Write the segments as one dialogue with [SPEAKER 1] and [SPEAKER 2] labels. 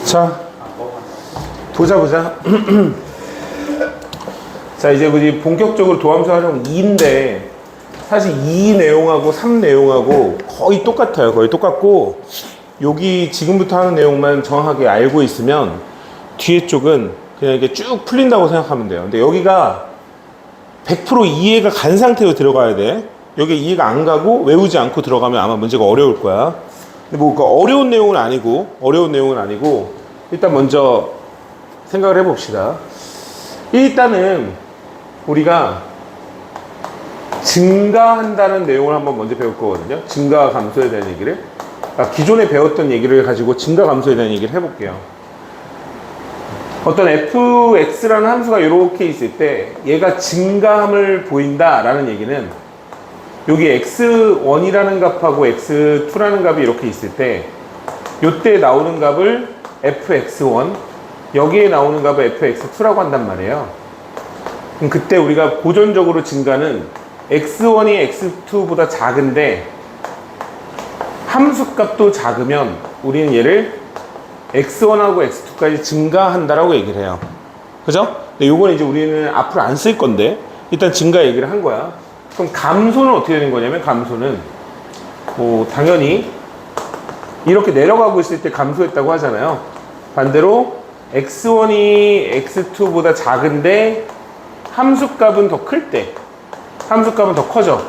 [SPEAKER 1] 자, 보자. 자, 이제 우리 본격적으로 도함수 활용 2인데, 사실 2 내용하고 3 내용하고 거의 똑같아요. 거의 똑같고, 여기 지금부터 하는 내용만 정확하게 알고 있으면, 뒤에 쪽은 그냥 이렇게 쭉 풀린다고 생각하면 돼요. 근데 여기가 100% 이해가 간 상태로 들어가야 돼. 여기 이해가 안 가고 외우지 않고 들어가면 아마 문제가 어려울 거야. 근데 뭐 어려운 내용은 아니고 일단 먼저 생각을 해봅시다. 일단은 우리가 증가한다는 내용을 한번 먼저 배울 거거든요. 증가와 감소에 대한 얘기를. 기존에 배웠던 얘기를 가지고 증가 감소에 대한 얘기를 해볼게요. 어떤 fx라는 함수가 이렇게 있을 때 얘가 증가함을 보인다라는 얘기는 여기 x1이라는 값하고 x2라는 값이 이렇게 있을 때 요때 나오는 값을 fx1, 여기에 나오는 값을 fx2라고 한단 말이에요. 그럼 그때 우리가 고전적으로 증가는 x1이 x2보다 작은데 함수값도 작으면 우리는 얘를 x1하고 x2까지 증가한다라고 얘기를 해요. 그죠? 근데 요거는 이제 우리는 앞으로 안 쓸 건데 일단 증가 얘기를 한 거야. 그럼 감소는 어떻게 되는 거냐면, 감소는 뭐 당연히 이렇게 내려가고 있을 때 감소했다고 하잖아요. 반대로 x1이 x2보다 작은데 함수값은 더 클 때, 함수값은 더 커져.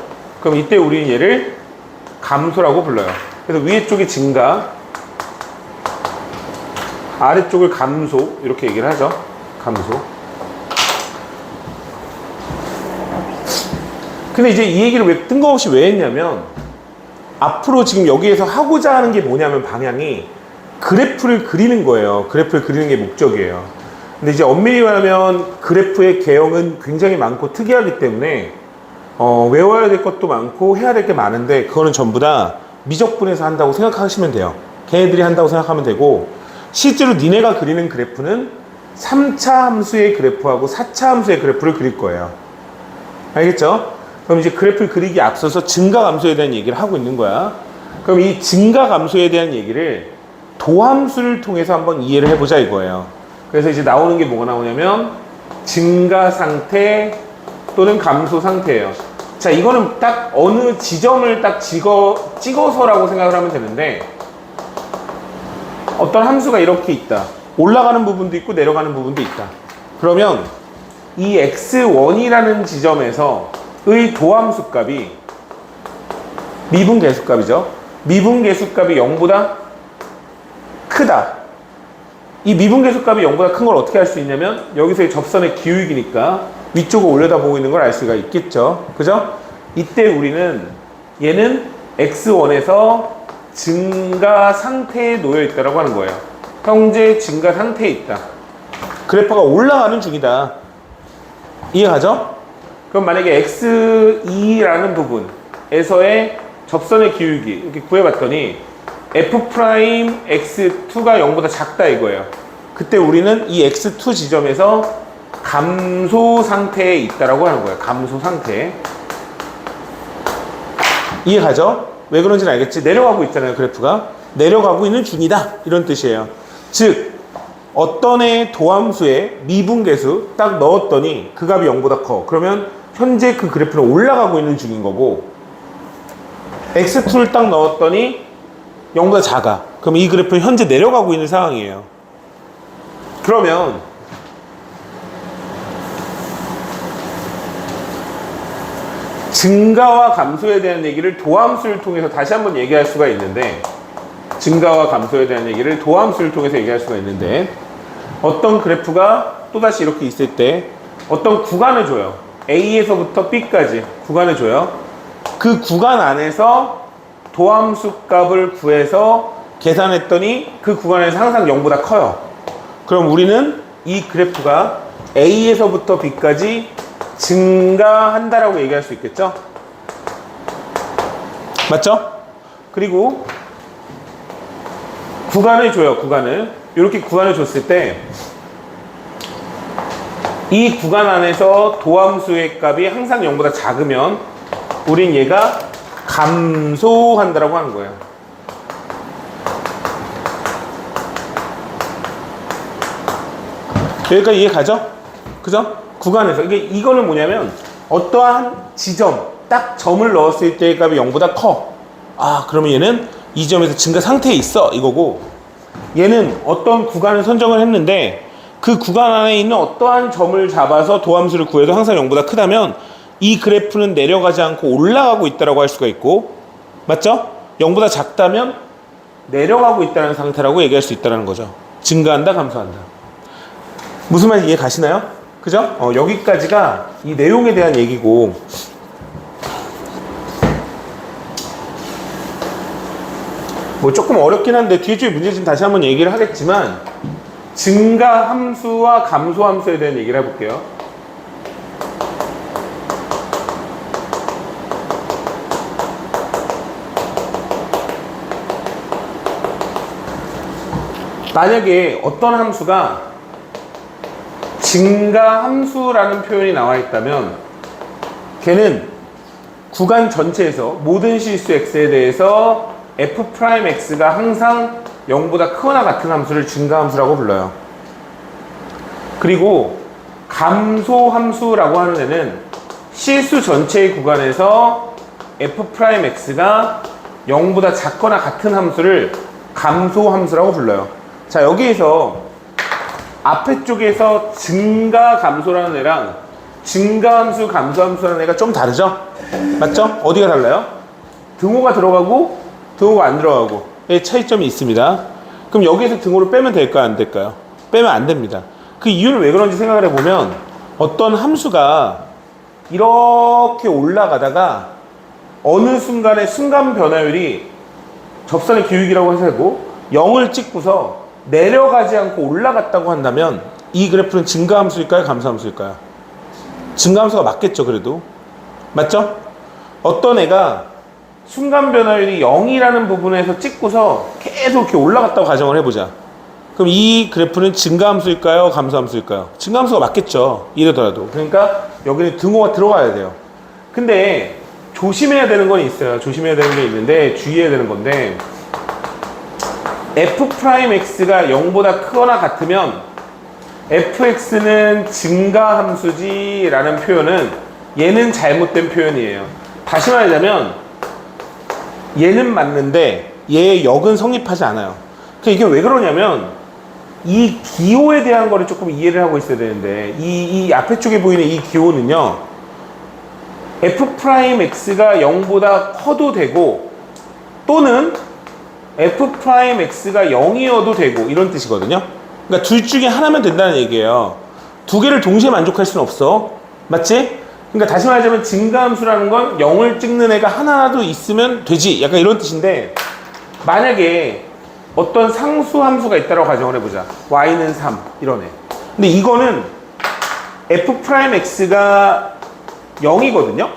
[SPEAKER 1] 그럼 이때 우리는 얘를 감소라고 불러요. 그래서 위에 쪽이 증가, 아래쪽을 감소, 이렇게 얘기를 하죠. 감소. 근데 이제 이 얘기를 왜 뜬금없이 왜 했냐면, 앞으로 지금 여기에서 하고자 하는 게 뭐냐면 방향이 그래프를 그리는 거예요. 그래프를 그리는 게 목적이에요. 근데 이제 엄밀히 말하면 그래프의 개형은 굉장히 많고 특이하기 때문에 외워야 될 것도 많고 해야 될 게 많은데, 그거는 전부 다 미적분에서 한다고 생각하시면 돼요. 걔네들이 한다고 생각하면 되고, 실제로 니네가 그리는 그래프는 3차 함수의 그래프하고 4차 함수의 그래프를 그릴 거예요. 알겠죠? 그럼 이제 그래프를 그리기 앞서서 증가 감소에 대한 얘기를 하고 있는 거야. 그럼 이 증가 감소에 대한 얘기를 도함수를 통해서 한번 이해를 해보자 이거예요. 그래서 이제 나오는 게 뭐가 나오냐면 증가 상태 또는 감소 상태예요. 자, 이거는 딱 어느 지점을 딱 찍어서라고 생각을 하면 되는데, 어떤 함수가 이렇게 있다. 올라가는 부분도 있고 내려가는 부분도 있다. 그러면 이 x1이라는 지점에서 의 도함수 값이 미분계수값이죠. 미분계수값이 0보다 크다. 이 미분계수값이 0보다 큰 걸 어떻게 알 수 있냐면, 여기서의 접선의 기울기니까 위쪽을 올려다보고 있는 걸 알 수가 있겠죠. 그죠? 이때 우리는 얘는 x1에서 증가 상태에 놓여 있다라고 하는 거예요. 현재 증가 상태에 있다. 그래프가 올라가는 중이다. 이해가죠? 그럼 만약에 x2라는 부분에서의 접선의 기울기 이렇게 구해봤더니 f'x2가 0보다 작다 이거예요. 그때 우리는 이 x2 지점에서 감소 상태에 있다라고 하는 거예요. 감소 상태. 이해가죠? 왜 그런지는 알겠지? 내려가고 있잖아요. 그래프가 내려가고 있는 중이다 이런 뜻이에요. 즉 어떤 애 도함수에 미분계수 딱 넣었더니 그 값이 0보다 커. 그러면 현재 그 그래프는 올라가고 있는 중인 거고, x2를 딱 넣었더니 0보다 작아. 그럼 이 그래프는 현재 내려가고 있는 상황이에요. 그러면 증가와 감소에 대한 얘기를 도함수를 통해서 다시 한번 얘기할 수가 있는데, 증가와 감소에 대한 얘기를 도함수를 통해서 얘기할 수가 있는데, 어떤 그래프가 또다시 이렇게 있을 때 어떤 구간을 줘요. A에서부터 B까지 구간을 줘요. 그 구간 안에서 도함수 값을 구해서 계산했더니 그 구간에서 항상 0보다 커요. 그럼 우리는 이 그래프가 A에서부터 B까지 증가한다라고 얘기할 수 있겠죠? 맞죠? 그리고 구간을 줘요. 구간을 이렇게 구간을 줬을 때 이 구간 안에서 도함수의 값이 항상 0보다 작으면 우린 얘가 감소한다라고 하는 거예요. 여기까지 이해 가죠? 그죠? 구간에서 이거는 뭐냐면 어떠한 지점 딱 점을 넣었을 때의 값이 0보다 커. 아, 그러면 얘는 이 점에서 증가 상태에 있어 이거고, 얘는 어떤 구간을 선정을 했는데 그 구간 안에 있는 어떠한 점을 잡아서 도함수를 구해도 항상 0보다 크다면 이 그래프는 내려가지 않고 올라가고 있다고 할 수가 있고, 맞죠? 0보다 작다면 내려가고 있다는 상태라고 얘기할 수 있다는 거죠. 증가한다, 감소한다. 무슨 말인지 이해 가시나요? 그죠? 여기까지가 이 내용에 대한 얘기고, 뭐 조금 어렵긴 한데 뒤에 쪽에 문제 좀 다시 한번 얘기를 하겠지만, 증가 함수와 감소 함수에 대한 얘기를 해볼게요. 만약에 어떤 함수가 증가 함수라는 표현이 나와 있다면 걔는 구간 전체에서 모든 실수 x에 대해서 f'x가 항상 0보다 크거나 같은 함수를 증가 함수라고 불러요. 그리고 감소 함수라고 하는 애는 실수 전체의 구간에서 f'x가 0보다 작거나 같은 함수를 감소 함수라고 불러요. 자, 여기에서 앞에 쪽에서 증가 감소라는 애랑 증가함수 감소함수라는 애가 좀 다르죠? 맞죠? 어디가 달라요? 등호가 들어가고 등호가 안 들어가고 의 차이점이 있습니다. 그럼 여기에서 등호를 빼면 될까요? 안 될까요? 빼면 안 됩니다. 그 이유는 왜 그런지 생각을 해보면 어떤 함수가 이렇게 올라가다가 어느 순간에 순간 변화율이 접선의 기울기라고 해서고 0을 찍고서 내려가지 않고 올라갔다고 한다면 이 그래프는 증가함수일까요? 감소함수일까요? 증가함수가 맞겠죠, 그래도. 맞죠? 어떤 애가 순간 변화율이 0이라는 부분에서 찍고서 계속 이렇게 올라갔다고 가정을 해보자. 그럼 이 그래프는 증가함수일까요? 감소함수일까요? 증가함수가 맞겠죠, 이러더라도. 그러니까 여기는 등호가 들어가야 돼요. 근데 조심해야 되는 건 있어요. 조심해야 되는 게 있는데 주의해야 되는 건데, f'x가 0보다 크거나 같으면 fx는 증가함수지 라는 표현은 얘는 잘못된 표현이에요. 다시 말하자면 얘는 맞는데 얘의 역은 성립하지 않아요. 이게 왜 그러냐면 이 기호에 대한 거를 조금 이해를 하고 있어야 되는데, 이 앞에 쪽에 보이는 이 기호는요, f'x가 0보다 커도 되고 또는 f'x가 0이어도 되고 이런 뜻이거든요. 그러니까 둘 중에 하나면 된다는 얘기예요. 두 개를 동시에 만족할 수는 없어. 맞지? 그러니까 다시 말하자면 증가함수라는 건 0을 찍는 애가 하나라도 있으면 되지, 약간 이런 뜻인데, 만약에 어떤 상수함수가 있다고 가정을 해보자. y는 3 이런 애. 근데 이거는 f'x가 0이거든요.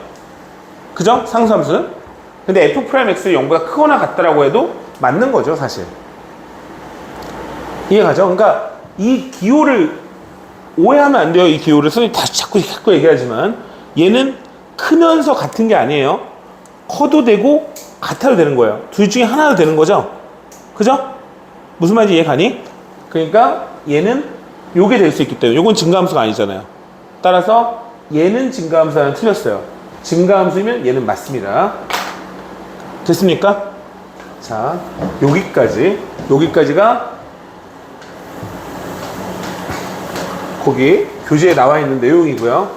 [SPEAKER 1] 그죠? 상수함수는. 근데 f'x가 0보다 크거나 같다라고 해도 맞는 거죠, 사실. 이해가죠? 그러니까 이 기호를 오해하면 안 돼요. 이 기호를 선생님이 다시 자꾸 얘기하지만 얘는 크면서 같은 게 아니에요. 커도 되고 같아도 되는 거예요. 둘 중에 하나도 되는 거죠. 그죠? 무슨 말인지 이해 가니? 그러니까 얘는 요게 될 수 있기 때문에 요건 증가함수가 아니잖아요. 따라서 얘는 증가함수는 틀렸어요. 증가함수이면 얘는 맞습니다. 됐습니까? 자, 여기까지가 거기 교재에 나와 있는 내용이고요.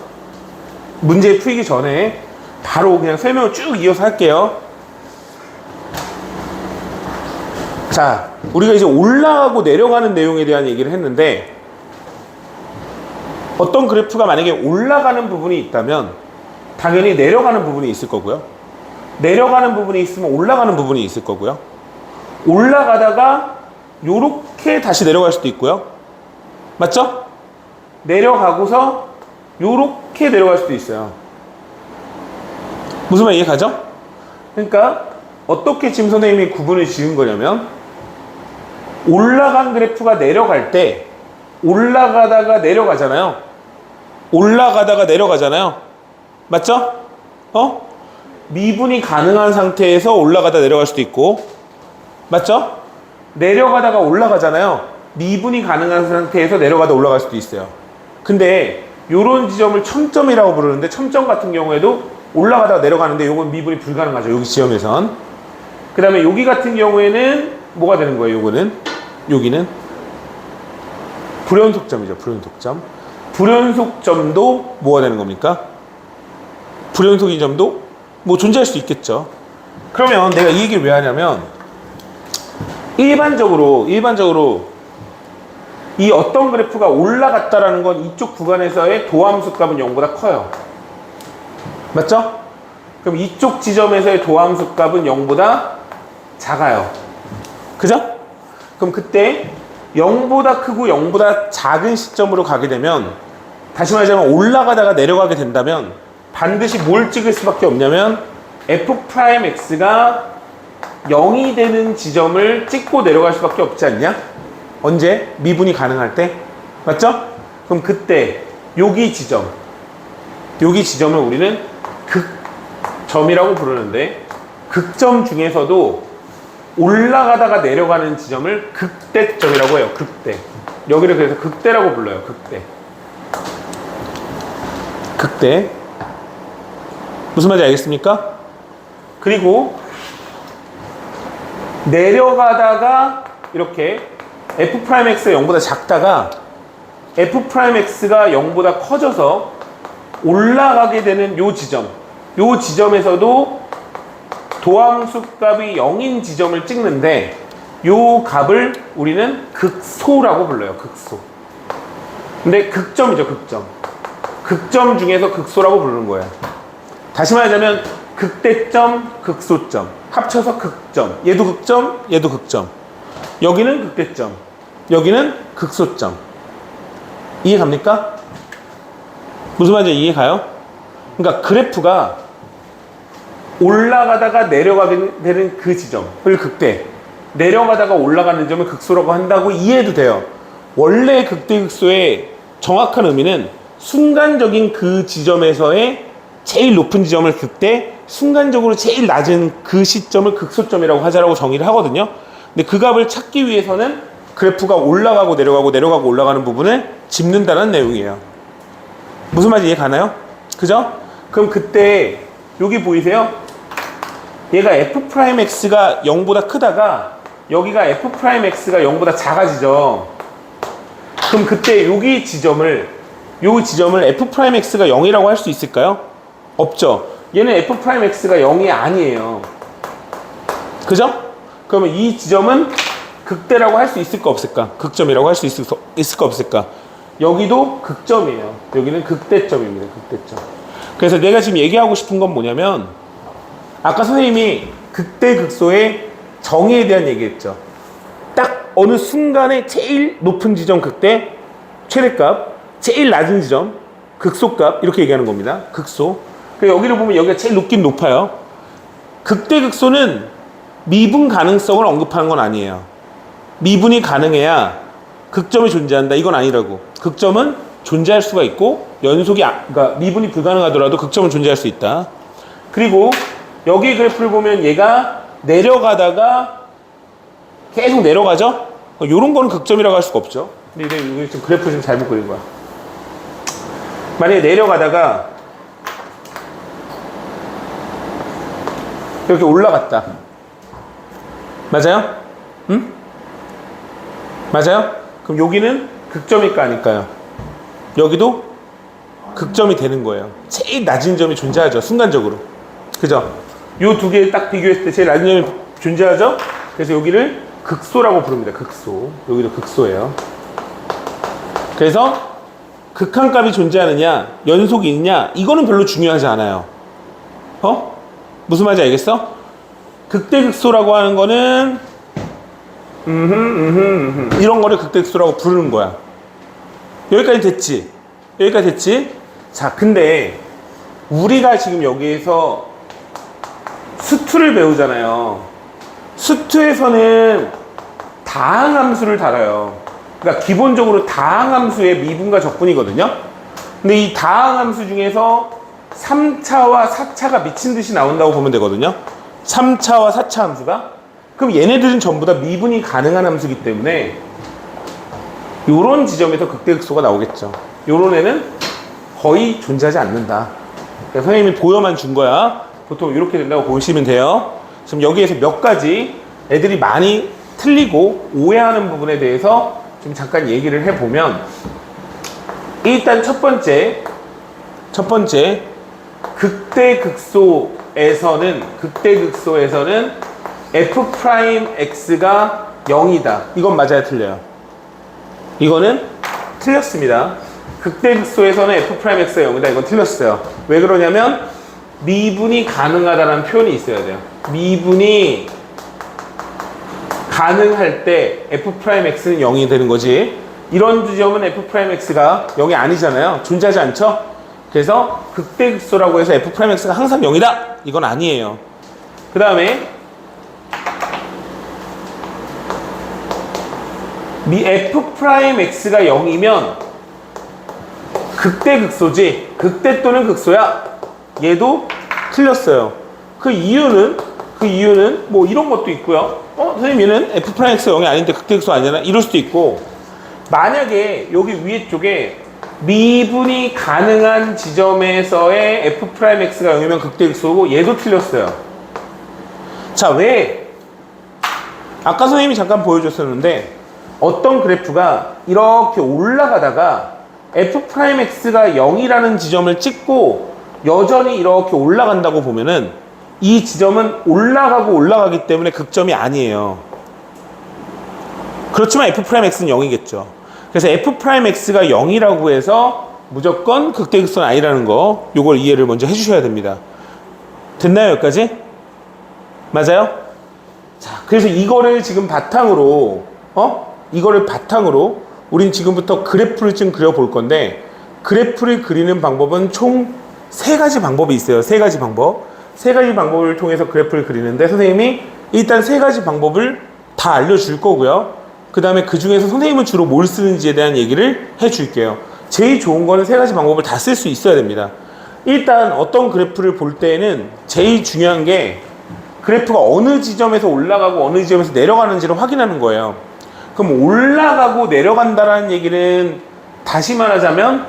[SPEAKER 1] 문제 풀기 전에 바로 그냥 설명을 쭉 이어서 할게요. 자, 우리가 이제 올라가고 내려가는 내용에 대한 얘기를 했는데, 어떤 그래프가 만약에 올라가는 부분이 있다면 당연히 내려가는 부분이 있을 거고요. 내려가는 부분이 있으면 올라가는 부분이 있을 거고요. 올라가다가 요렇게 다시 내려갈 수도 있고요. 맞죠? 내려가고서 요렇게 내려갈 수도 있어요. 무슨 말 이해 가죠? 그러니까 어떻게 지금 선생님이 구분을 지은 거냐면, 올라간 그래프가 내려갈 때 올라가다가 내려가잖아요. 올라가다가 내려가잖아요. 맞죠? 미분이 가능한 상태에서 올라가다 내려갈 수도 있고, 맞죠? 내려가다가 올라가잖아요. 미분이 가능한 상태에서 내려가다 올라갈 수도 있어요. 근데 요런 지점을 첨점이라고 부르는데, 첨점 같은 경우에도 올라가다가 내려가는데 요건 미분이 불가능하죠. 여기 지점에선. 그 다음에 여기 같은 경우에는 뭐가 되는 거예요? 요거는, 여기는 불연속점이죠. 불연속점. 불연속점도 뭐가 되는 겁니까? 불연속인 점도 뭐 존재할 수 있겠죠. 그러면 내가 이 얘기를 왜 하냐면, 일반적으로 이 어떤 그래프가 올라갔다라는 건 이쪽 구간에서의 도함수 값은 0보다 커요. 맞죠? 그럼 이쪽 지점에서의 도함수 값은 0보다 작아요. 그죠? 그럼 그때 0보다 크고 0보다 작은 시점으로 가게 되면, 다시 말하자면 올라가다가 내려가게 된다면 반드시 뭘 찍을 수밖에 없냐면 f'x가 0이 되는 지점을 찍고 내려갈 수밖에 없지 않냐? 언제? 미분이 가능할 때. 맞죠? 그럼 그때 여기 지점을 우리는 극점이라고 부르는데, 극점 중에서도 올라가다가 내려가는 지점을 극대점이라고 해요. 극대. 여기를 그래서 극대라고 불러요. 극대. 무슨 말인지 알겠습니까? 그리고 내려가다가 이렇게 f'x가 0보다 작다가 f'x가 0보다 커져서 올라가게 되는 요 지점에서도 도함수 값이 0인 지점을 찍는데, 요 값을 우리는 극소라고 불러요. 극소. 근데 극점이죠. 극점 중에서 극소라고 부르는 거예요. 다시 말하자면 극대점, 극소점 합쳐서 극점. 얘도 극점, 얘도 극점. 여기는 극대점, 여기는 극소점. 이해 갑니까? 무슨 말인지 이해 가요? 그러니까 그래프가 올라가다가 내려가게 되는 그 지점을 극대, 내려가다가 올라가는 점을 극소라고 한다고 이해해도 돼요. 원래 극대극소의 정확한 의미는 순간적인 그 지점에서의 제일 높은 지점을 극대, 순간적으로 제일 낮은 그 시점을 극소점이라고 하자라고 정의를 하거든요. 근데 그 값을 찾기 위해서는 그래프가 올라가고 내려가고 올라가는 부분을 짚는다는 내용이에요. 무슨 말인지 이해 가나요? 그죠? 그럼 그때 여기 보이세요? 얘가 f'x가 0보다 크다가 여기가 f'x가 0보다 작아지죠. 그럼 그때 여기 지점을 f'x가 0이라고 할 수 있을까요? 없죠. 얘는 f'x가 0이 아니에요. 그죠? 그러면 이 지점은 극대라고 할 수 있을까 없을까? 극점이라고 할 수 있을까 없을까? 여기도 극점이에요. 여기는 극대점입니다. 극대점. 그래서 내가 지금 얘기하고 싶은 건 뭐냐면, 아까 선생님이 극대극소의 정의에 대한 얘기했죠. 딱 어느 순간에 제일 높은 지점 극대, 최대값, 제일 낮은 지점 극소값, 이렇게 얘기하는 겁니다. 극소. 그러니까 여기를 보면 여기가 제일 높긴 높아요. 극대극소는 미분 가능성을 언급하는 건 아니에요. 미분이 가능해야 극점이 존재한다, 이건 아니라고. 극점은 존재할 수가 있고, 그러니까 미분이 불가능하더라도 극점은 존재할 수 있다. 그리고 여기 그래프를 보면 얘가 내려가다가 계속 내려가죠? 이런 거는 극점이라고 할 수가 없죠. 근데 이게 지금 그래프 지금 잘못 그린 거야. 만약에 내려가다가 이렇게 올라갔다. 맞아요? 응? 맞아요? 그럼 여기는 극점일까 아닐까요? 여기도 극점이 되는 거예요. 제일 낮은 점이 존재하죠. 순간적으로. 그죠? 요 두 개 딱 비교했을 때 제일 낮은 점이 존재하죠? 그래서 여기를 극소라고 부릅니다. 극소. 여기도 극소예요. 그래서 극한값이 존재하느냐, 연속이 있느냐, 이거는 별로 중요하지 않아요. 무슨 말인지 알겠어? 극대극소라고 하는 거는 이런 거를 극대극소라고 부르는 거야. 여기까지 됐지? 자, 근데 우리가 지금 여기에서 수투를 배우잖아요. 수투에서는 다항함수를 다뤄요. 그러니까 기본적으로 다항함수의 미분과 적분이거든요. 근데 이 다항함수 중에서 3차와 4차가 미친 듯이 나온다고 보면 되거든요. 3차와 4차 함수가. 그럼 얘네들은 전부 다 미분이 가능한 함수이기 때문에 요런 지점에서 극대극소가 나오겠죠. 요런 애는 거의 존재하지 않는다. 그러니까 선생님이 보여만 준 거야. 보통 이렇게 된다고 보시면 돼요. 지금 여기에서 몇 가지 애들이 많이 틀리고 오해하는 부분에 대해서 좀 잠깐 얘기를 해보면, 일단 첫 번째 극대극소에서는 f'x가 0이다. 이건 맞아요, 틀려요? 이거는 틀렸습니다. 극대극소에서는 f'x가 0이다. 이건 틀렸어요. 왜 그러냐면 미분이 가능하다는 표현이 있어야 돼요. 미분이 가능할 때 f'x는 0이 되는 거지. 이런 지점은 f'x가 0이 아니잖아요. 존재하지 않죠? 그래서 극대극소라고 해서 f'x가 항상 0이다. 이건 아니에요. 그 다음에 f'x가 0이면 극대극소지. 극대 또는 극소야. 얘도 틀렸어요. 그 이유는 뭐 이런 것도 있고요. 선생님 얘는 f'x가 0이 아닌데 극대극소 아니잖아. 이럴 수도 있고, 만약에 여기 위에 쪽에 미분이 가능한 지점에서의 f'x가 0이면 극대극소고, 얘도 틀렸어요. 자, 왜? 아까 선생님이 잠깐 보여줬었는데 어떤 그래프가 이렇게 올라가다가 f'x가 0이라는 지점을 찍고 여전히 이렇게 올라간다고 보면은 이 지점은 올라가기 때문에 극점이 아니에요. 그렇지만 f'x는 0이겠죠. 그래서 f'x가 0이라고 해서 무조건 극대극소는 아니라는 거, 요걸 이해를 먼저 해주셔야 됩니다. 됐나요, 여기까지? 맞아요? 자, 그래서 이거를 지금 바탕으로 우린 지금부터 그래프를 좀 그려볼 건데, 그래프를 그리는 방법은 총 3가지 방법이 있어요. 3가지 방법. 3가지 방법을 통해서 그래프를 그리는데, 선생님이 일단 3가지 방법을 다 알려줄 거고요. 그 다음에 그 중에서 선생님은 주로 뭘 쓰는지에 대한 얘기를 해줄게요. 제일 좋은 거는 3가지 방법을 다 쓸 수 있어야 됩니다. 일단 어떤 그래프를 볼 때에는 제일 중요한 게 그래프가 어느 지점에서 올라가고 어느 지점에서 내려가는지를 확인하는 거예요. 그럼 올라가고 내려간다라는 얘기는 다시 말하자면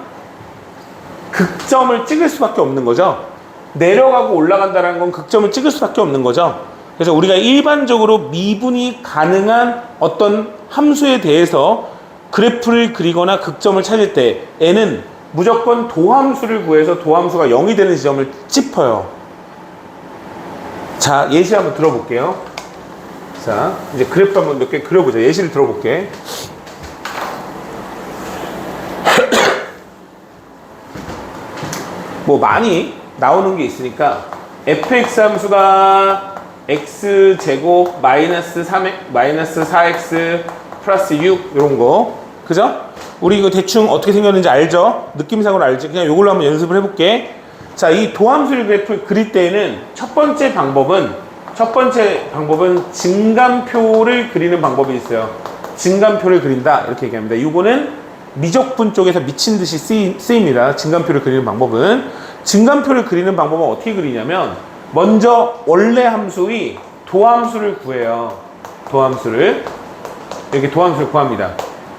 [SPEAKER 1] 극점을 찍을 수밖에 없는 거죠. 내려가고 올라간다는 건 극점을 찍을 수밖에 없는 거죠. 그래서 우리가 일반적으로 미분이 가능한 어떤 함수에 대해서 그래프를 그리거나 극점을 찾을 때 N은 무조건 도함수를 구해서 도함수가 0이 되는 지점을 짚어요. 자, 예시 한번 들어볼게요. 자, 이제 그래프 한번 몇 개 그려보자. 예시를 들어볼게. 뭐 많이 나오는 게 있으니까 fx 함수가 x제곱 마이너스 4x 플러스 6 이런 거, 그죠? 우리 이거 대충 어떻게 생겼는지 알죠? 느낌상으로 알지? 그냥 이걸로 한번 연습을 해볼게. 자, 이 도함수를 그래프를 그릴 때에는 첫 번째 방법은 증감표를 그리는 방법이 있어요. 증감표를 그린다 이렇게 얘기합니다. 이거는 미적분 쪽에서 미친 듯이 쓰입니다. 증감표를 그리는 방법은. 증감표를 그리는 방법은 어떻게 그리냐면, 먼저 원래 함수의 도함수를 구해요. 이렇게 도함수를 구합니다.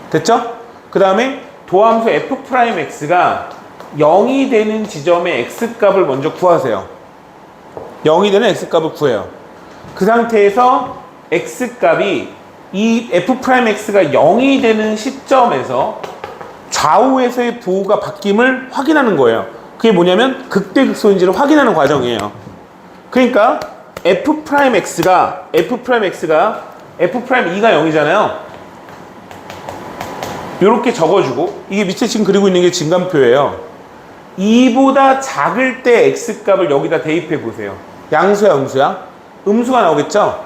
[SPEAKER 1] 됐죠? 그 다음에 도함수 f'x가 0이 되는 지점의 x값을 먼저 구하세요. 0이 되는 x값을 구해요. 그 상태에서 x값이 이 f'x가 0이 되는 시점에서 좌우에서의 부호가 바뀜을 확인하는 거예요. 그게 뭐냐면 극대극소인지를 확인하는 과정이에요. 그러니까 f'x가 f'E가 0이잖아요. 이렇게 적어주고, 이게 밑에 지금 그리고 있는 게 증감표예요. 2보다 작을 때 x값을 여기다 대입해 보세요. 양수야, 음수야? 음수가 나오겠죠?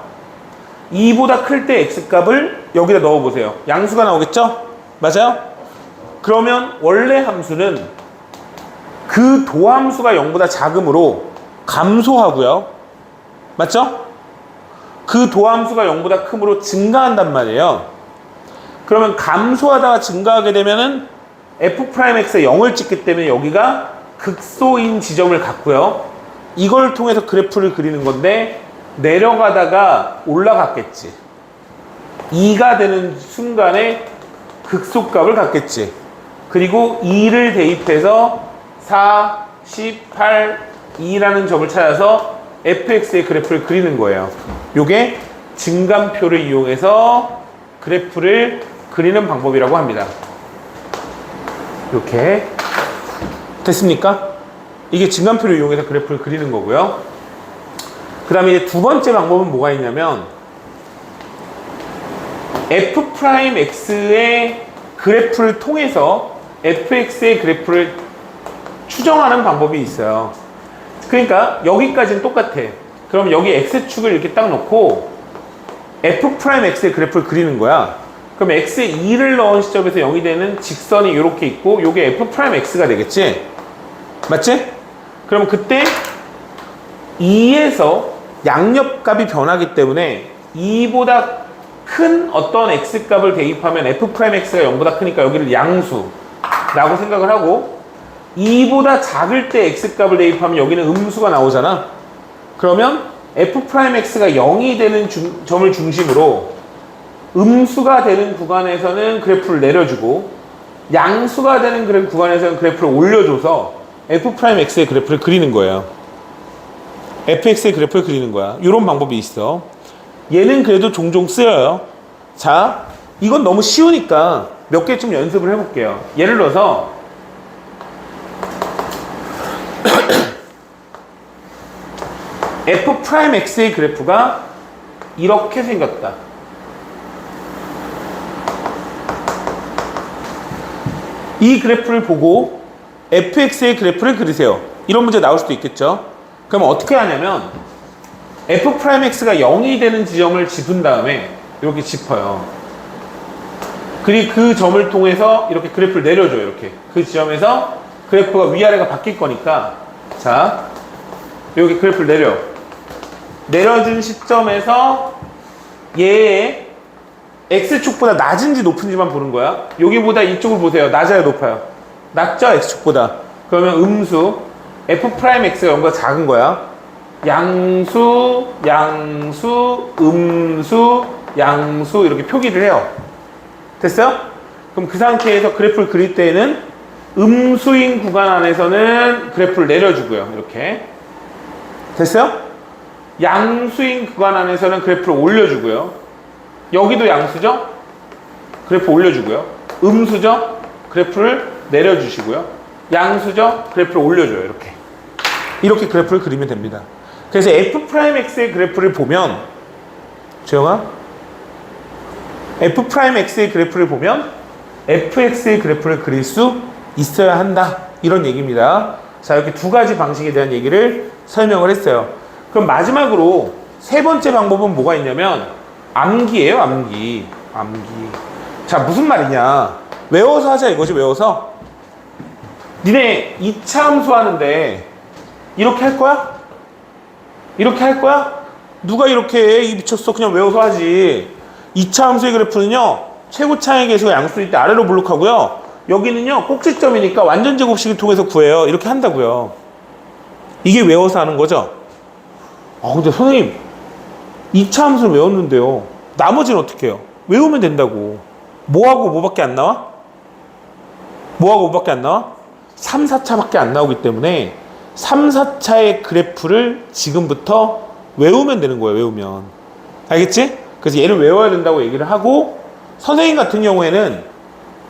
[SPEAKER 1] 2보다 클 때 x값을 여기다 넣어 보세요. 양수가 나오겠죠? 맞아요? 그러면 원래 함수는 그 도함수가 0보다 작으므로 감소하고요. 맞죠? 그 도함수가 0보다 크므로 증가한단 말이에요. 그러면 감소하다가 증가하게 되면은 f'x에 0을 찍기 때문에 여기가 극소인 지점을 갖고요. 이걸 통해서 그래프를 그리는 건데, 내려가다가 올라갔겠지. 2가 되는 순간에 극소값을 갖겠지. 그리고 2를 대입해서 4, 18, 2라는 점을 찾아서 fx의 그래프를 그리는 거예요. 요게 증감표를 이용해서 그래프를 그리는 방법이라고 합니다. 이렇게 됐습니까? 이게 증감표를 이용해서 그래프를 그리는 거고요. 그 다음에 이제 두 번째 방법은 뭐가 있냐면 f'x의 그래프를 통해서 fx의 그래프를 추정하는 방법이 있어요. 그러니까 여기까지는 똑같아. 그럼 여기 x축을 이렇게 딱 놓고 f'x의 그래프를 그리는 거야. 그럼 x에 2를 넣은 시점에서 0이 되는 직선이 이렇게 있고 요게 f'x가 되겠지? 맞지? 그럼 그때 2에서 양옆값이 변하기 때문에 2보다 큰 어떤 x값을 대입하면 f'x가 0보다 크니까 여기를 양수라고 생각을 하고 2보다 작을 때 x값을 대입하면 여기는 음수가 나오잖아. 그러면 f'x가 0이 되는 점을 중심으로 음수가 되는 구간에서는 그래프를 내려주고 양수가 되는 구간에서는 그래프를 올려줘서 f'x의 그래프를 그리는 거예요. fx의 그래프를 그리는 거야. 이런 방법이 있어. 얘는 그래도 종종 쓰여요. 자, 이건 너무 쉬우니까 몇 개 좀 연습을 해볼게요. 예를 들어서 f'x의 그래프가 이렇게 생겼다. 이 그래프를 보고 fx의 그래프를 그리세요. 이런 문제 나올 수도 있겠죠. 그럼 어떻게 하냐면 f'x가 0이 되는 지점을 짚은 다음에 이렇게 짚어요. 그리고 그 점을 통해서 이렇게 그래프를 내려줘요. 이렇게 그 지점에서 그래프가 위아래가 바뀔 거니까 자 여기 그래프를 내려준 시점에서 얘의 x축보다 낮은지 높은지만 보는 거야. 여기보다 이쪽을 보세요. 낮아요, 높아요? 낮죠, x축보다. 그러면 음수 f'x가 0보다 작은 거야. 양수, 양수, 음수, 양수 이렇게 표기를 해요. 됐어요? 그럼 그 상태에서 그래프를 그릴 때에는 음수인 구간 안에서는 그래프를 내려주고요. 이렇게. 됐어요? 양수인 구간 안에서는 그래프를 올려주고요. 여기도 양수죠? 그래프 올려주고요. 음수죠? 그래프를 내려주시고요. 양수죠? 그래프를 올려줘요. 이렇게 그래프를 그리면 됩니다. 그래서 f'x의 그래프를 보면 재영아 f'x의 그래프를 보면 fx의 그래프를 그릴 수 있어야 한다. 이런 얘기입니다. 자, 이렇게 두 가지 방식에 대한 얘기를 설명을 했어요. 그럼 마지막으로 세 번째 방법은 뭐가 있냐면 암기예요. 암기. 자, 무슨 말이냐, 외워서 하자 이거지. 외워서 니네 2차 함수 하는데 이렇게 할 거야? 이렇게 할 거야? 누가 이렇게 해? 미쳤어. 그냥 외워서 하지. 2차 함수의 그래프는요, 최고차의 계수가 양수일 때 아래로 블록하고요, 여기는요 꼭지점이니까 완전 제곱식을 통해서 구해요. 이렇게 한다고요. 이게 외워서 하는 거죠. 근데 선생님 2차 함수를 외웠는데요, 나머지는 어떻게 해요? 외우면 된다고. 뭐하고 뭐밖에 안 나와? 뭐하고 뭐밖에 안 나와? 3, 4차밖에 안 나오기 때문에 3, 4차의 그래프를 지금부터 외우면 되는 거예요. 외우면. 알겠지? 그래서 얘를 외워야 된다고 얘기를 하고, 선생님 같은 경우에는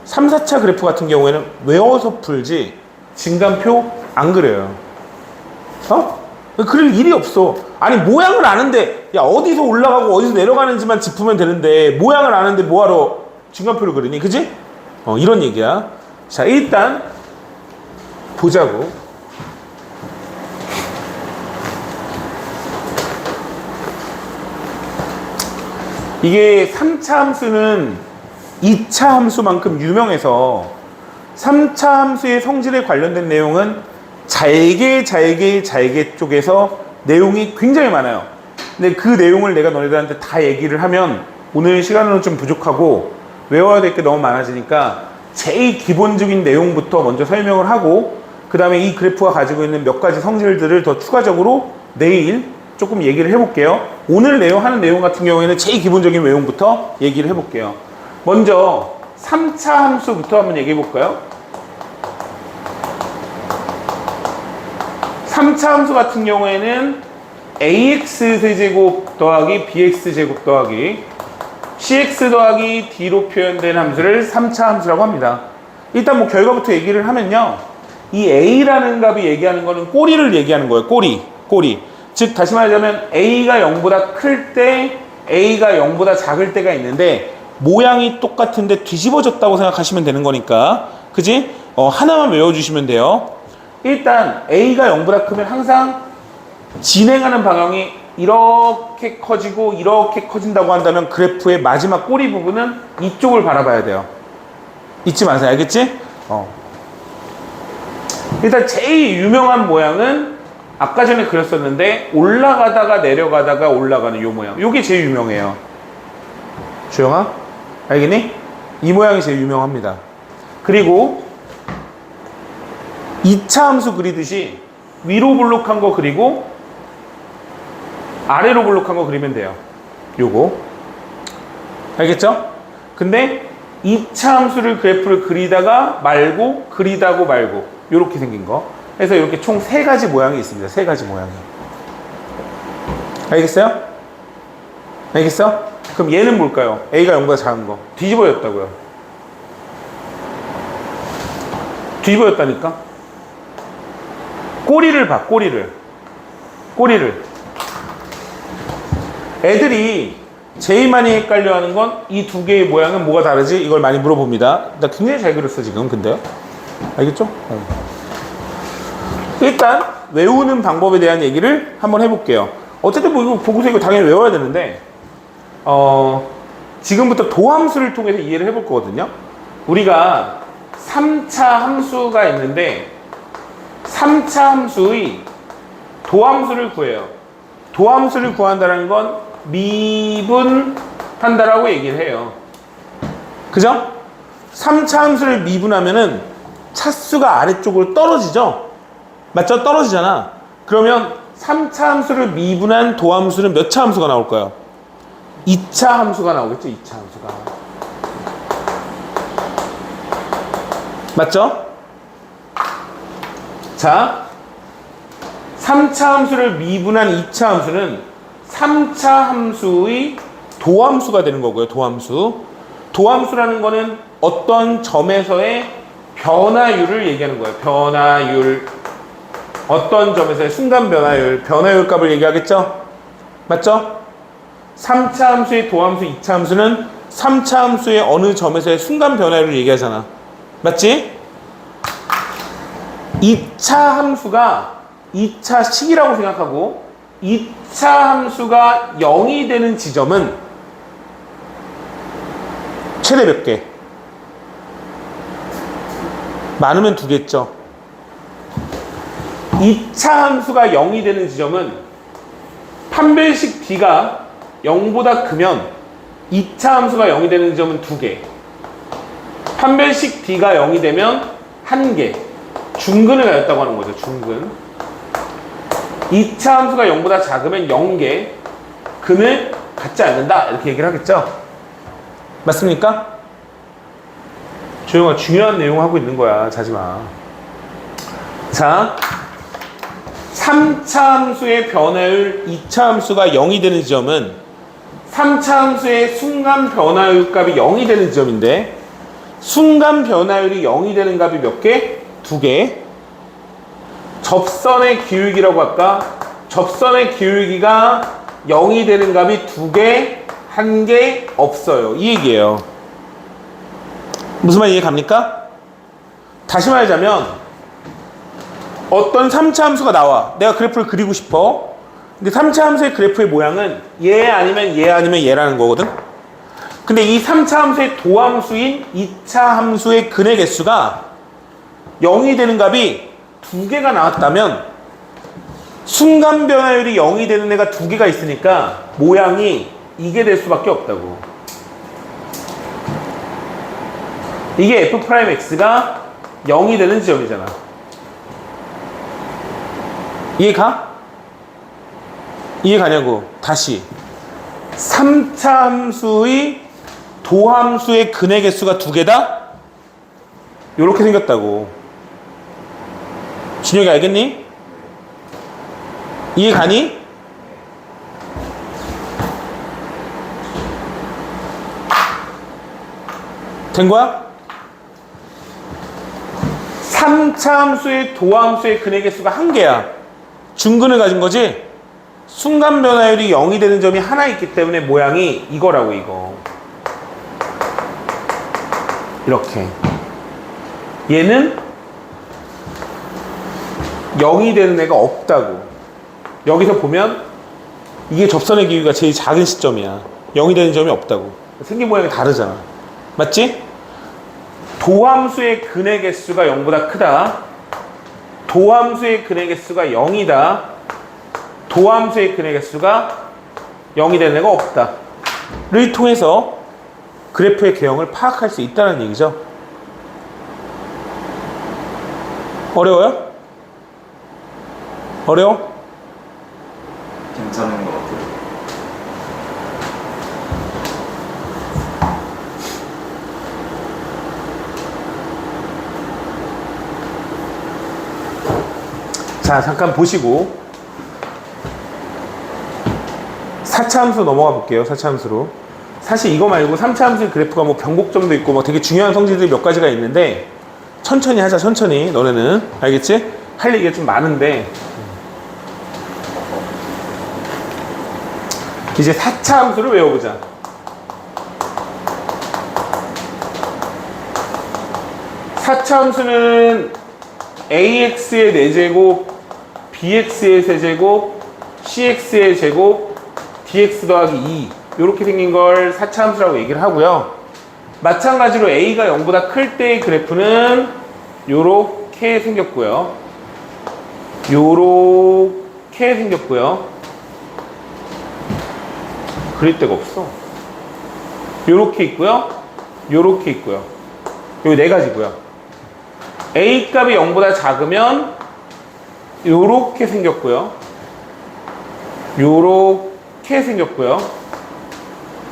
[SPEAKER 1] 3, 4차 그래프 같은 경우에는 외워서 풀지 증감표 안 그려요. 그럴 일이 없어. 아니, 모양을 아는데, 야, 어디서 올라가고 어디서 내려가는지만 짚으면 되는데 모양을 아는데 뭐하러 증감표를 그리니? 그지? 이런 얘기야. 자, 일단 보자고. 이게 3차 함수는 2차 함수만큼 유명해서 3차 함수의 성질에 관련된 내용은 잘게 쪽에서 내용이 굉장히 많아요. 근데 그 내용을 내가 너희들한테 다 얘기를 하면 오늘 시간은 좀 부족하고 외워야 될 게 너무 많아지니까 제일 기본적인 내용부터 먼저 설명을 하고, 그 다음에 이 그래프가 가지고 있는 몇 가지 성질들을 더 추가적으로 내일 조금 얘기를 해볼게요. 오늘 하는 내용 같은 경우에는 제일 기본적인 내용부터 얘기를 해볼게요. 먼저 3차 함수부터 한번 얘기해 볼까요? 3차 함수 같은 경우에는 ax 세제곱 더하기 bx 제곱 더하기 cx 더하기 d로 표현된 함수를 3차 함수라고 합니다. 일단 뭐 결과부터 얘기를 하면요, 이 a라는 값이 얘기하는 거는 꼬리를 얘기하는 거예요. 꼬리. 즉 다시 말하자면 a가 0보다 클 때, a가 0보다 작을 때가 있는데 모양이 똑같은데 뒤집어졌다고 생각하시면 되는 거니까, 그지? 하나만 외워주시면 돼요. 일단 a가 0보다 크면 항상 진행하는 방향이 이렇게 커지고 이렇게 커진다고 한다면 그래프의 마지막 꼬리 부분은 이쪽을 바라봐야 돼요. 잊지 마세요. 알겠지? 일단 제일 유명한 모양은 아까 전에 그렸었는데 올라가다가 내려가다가 올라가는 이 모양. 이게 제일 유명해요. 주영아? 알겠니? 이 모양이 제일 유명합니다. 그리고 2차 함수 그리듯이 위로 블록한 거 그리고 아래로 블록한 거 그리면 돼요. 요거. 알겠죠? 근데 2차 함수를 그래프를 그리다가 말고, 그리다고 말고, 요렇게 생긴 거. 그래서 이렇게 총 3가지 모양이 있습니다. 3가지 모양이. 알겠어요? 알겠어? 그럼 얘는 뭘까요? a가 0보다 작은 거. 뒤집어졌다고요. 뒤집어졌다니까? 꼬리를 봐, 꼬리를. 애들이 제일 많이 헷갈려 하는 건 이 두 개의 모양은 뭐가 다르지? 이걸 많이 물어봅니다. 나 굉장히 잘 그렸어, 지금. 근데. 알겠죠? 일단, 외우는 방법에 대한 얘기를 한번 해볼게요. 어쨌든 뭐 이거 보고서 이거 당연히 외워야 되는데, 지금부터 도함수를 통해서 이해를 해볼 거거든요. 우리가 3차 함수가 있는데, 3차 함수의 도함수를 구해요. 도함수를 구한다는 건 미분한다라고 얘기를 해요. 그죠? 3차 함수를 미분하면은 차수가 아래쪽으로 떨어지죠? 맞죠? 떨어지잖아. 그러면 3차 함수를 미분한 도함수는 몇 차 함수가 나올까요? 2차 함수가 나오겠죠? 2차 함수가. 맞죠? 자, 3차 함수를 미분한 2차 함수는 3차 함수의 도함수가 되는 거고요. 도함수라는 거는 어떤 점에서의 변화율을 얘기하는 거예요. 변화율. 어떤 점에서의 순간 변화율, 변화율 값을 얘기하겠죠? 맞죠? 3차 함수의 도함수, 2차 함수는 3차 함수의 어느 점에서의 순간 변화율을 얘기하잖아. 맞지? 2차 함수가 2차 식이라고 생각하고 2차 함수가 0이 되는 지점은 최대 몇 개? 많으면 2개죠. 2차 함수가 0이 되는 지점은 판별식 D가 0보다 크면 2차 함수가 0이 되는 지점은 2개. 판별식 D가 0이 되면 1개. 중근을 가졌다고 하는 거죠. 중근. 2차 함수가 0보다 작으면 0개. 근을 갖지 않는다. 이렇게 얘기를 하겠죠. 맞습니까? 조용아, 중요한 내용 하고 있는 거야. 자지마. 자, 3차 함수의 변화율 2차 함수가 0이 되는 지점은 3차 함수의 순간 변화율 값이 0이 되는 지점인데, 순간 변화율이 0이 되는 값이 몇 개? 2개. 접선의 기울기라고 할까? 접선의 기울기가 0이 되는 값이 2개, 1개 없어요. 이 얘기예요. 무슨 말 이해 갑니까? 다시 말하자면 어떤 3차 함수가 나와. 내가 그래프를 그리고 싶어. 근데 3차 함수의 그래프의 모양은 얘 아니면 얘 아니면 얘라는 거거든. 근데 이 3차 함수의 도함수인 2차 함수의 근의 개수가 0이 되는 값이 2개가 나왔다면 순간 변화율이 0이 되는 애가 2개가 있으니까 모양이 이게 될 수밖에 없다고. 이게 f'x가 0이 되는 지점이잖아. 이해가? 이해가냐고. 다시 3차 함수의 도함수의 근의 개수가 두 개다? 요렇게 생겼다고. 준혁이 알겠니? 이해 가니? 된 거야? 3차 함수의 도함수의 근의 개수가 한 개야. 중근을 가진 거지? 순간 변화율이 0이 되는 점이 하나 있기 때문에 모양이 이거라고, 이거. 이렇게. 얘는 0이 되는 애가 없다고. 여기서 보면 이게 접선의 기울기가 제일 작은 시점이야. 0이 되는 점이 없다고. 생긴 모양이 다르잖아. 맞지? 도함수의 근의 개수가 0보다 크다. 도함수의 근의 개수가 0이다. 도함수의 근의 개수가 0이 되는 애가 없다. 를 통해서 그래프의 개형을 파악할 수 있다는 얘기죠. 어려워요? 어려워?
[SPEAKER 2] 괜찮은 것 같아요.
[SPEAKER 1] 자, 잠깐 보시고 4차 함수 넘어가 볼게요. 4차 함수로. 사실 이거 말고 3차 함수 그래프가 뭐 변곡점도 있고 뭐 되게 중요한 성질들이 몇 가지가 있는데 천천히 하자. 천천히. 너네는 알겠지? 할 얘기가 좀 많은데 이제 4차 함수를 외워보자. 4차 함수는 AX의 4제곱, BX의 세제곱, CX의 제곱, DX 더하기 2 이렇게 생긴 걸 4차 함수라고 얘기를 하고요. 마찬가지로 A가 0보다 클 때의 그래프는 요렇게 생겼고요. 요렇게 생겼고요. 그릴 데가 없어. 요렇게 있고요. 요렇게 있고요. 요 네 가지고요. A 값이 0보다 작으면 요렇게 생겼고요. 요렇게 생겼고요.